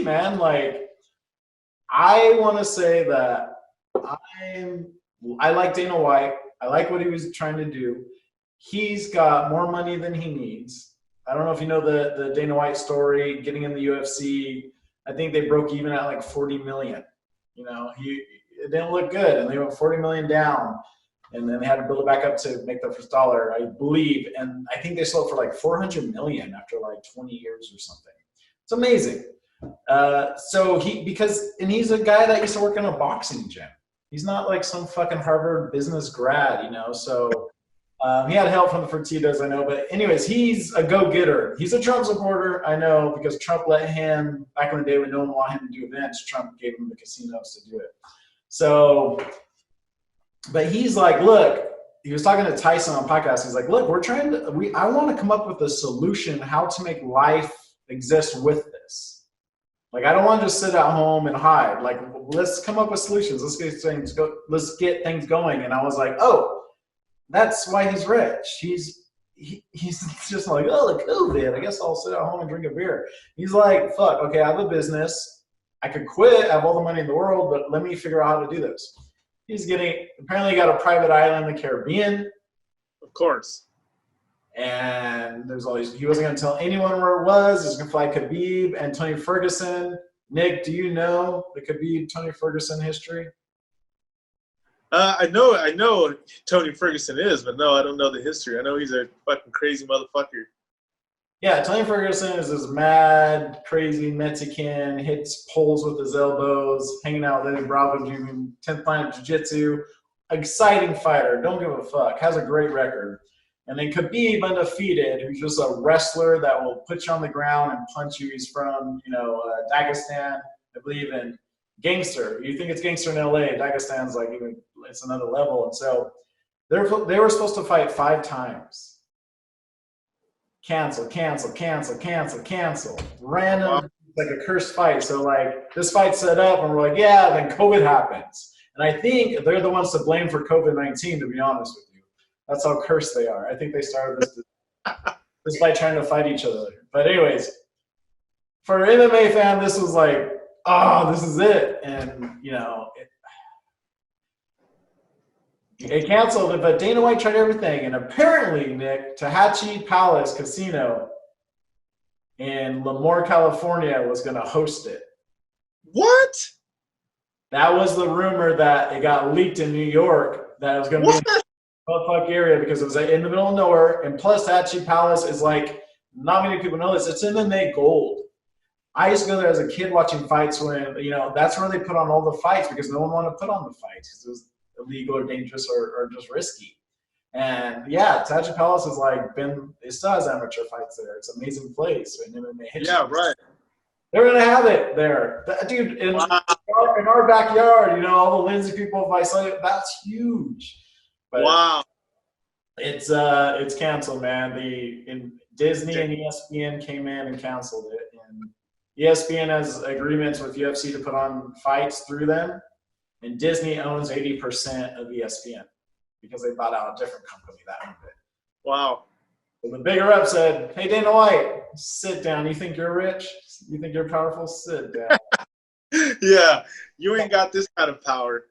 man. Like, I want to say that I like Dana White. I like what he was trying to do. He's got more money than he needs. I don't know if you know the Dana White story, getting in the UFC. I think they broke even at like 40 million. You know, it didn't look good, and they went 40 million down, and then they had to build it back up to make the first dollar, I believe. And I think they sold for like 400 million after like 20 years or something. It's amazing. So he's a guy that used to work in a boxing gym. He's not like some fucking Harvard business grad, you know. So he had help from the Fertitas, I know. But anyways, he's a go-getter. He's a Trump supporter, I know, because Trump let him, back in the day when no one wanted him to do events, Trump gave him the casinos to do it. So, but he's like, look, he was talking to Tyson on podcast. He's like, look, I want to come up with a solution how to make life exist with this. Like, I don't want to just sit at home and hide. Like, let's come up with solutions. Let's get things going. And I was like, oh, that's why he's rich. He's just like, oh, the COVID. I guess I'll sit at home and drink a beer. He's like, fuck, okay, I have a business. I could quit. I have all the money in the world, but let me figure out how to do this. He's apparently got a private island in the Caribbean. Of course. And there's always, he wasn't going to tell anyone where it was. He was going to fly Khabib and Tony Ferguson. Nick, do you know the Khabib Tony Ferguson history? I know Tony Ferguson is, but no, I don't know the history. I know he's a fucking crazy motherfucker. Yeah, Tony Ferguson is this mad, crazy Mexican, hits poles with his elbows, hanging out with Eddie Bravo doing 10th Planet Jiu-Jitsu. Exciting fighter, don't give a fuck, has a great record. And then Khabib, undefeated, who's just a wrestler that will put you on the ground and punch you. He's from, Dagestan, I believe, in gangster. You think it's gangster in LA, Dagestan's like even, it's another level. And so they were supposed to fight 5 times. Cancel. Random, wow. Like a cursed fight. So like this fight set up and we're like, yeah, then COVID happens. And I think they're the ones to blame for COVID-19, to be honest with you. That's how cursed they are. I think they started this by trying to fight each other. But anyways, for an MMA fan, this was like, oh, this is it. And, it canceled it, but Dana White tried everything. And apparently, Nick, Tallahatchie Palace Casino in Lemoore, California was going to host it. What? That was the rumor that it got leaked in New York that it was going to be in the fuck area because it was in the middle of nowhere. And plus, Tallahatchie Palace is like, not many people know this, it's MMA gold. I used to go there as a kid watching fights when, that's where they put on all the fights because no one wanted to put on the fights because it was illegal or dangerous or just risky. And yeah, Tallahatchie Palace has it still has amateur fights there. It's an amazing place. Yeah, right. They're going to have it there. Dude, in our backyard, all the Lindsay people, if I saw it, that's huge. But wow. It's canceled, man. Disney and ESPN came in and canceled it. And ESPN has agreements with UFC to put on fights through them. And Disney owns 80% of ESPN because they bought out a different company that owned it. Wow. So the bigger up said, hey, Dana White, sit down. You think you're rich? You think you're powerful? Sit down. Yeah, you ain't got this kind of power.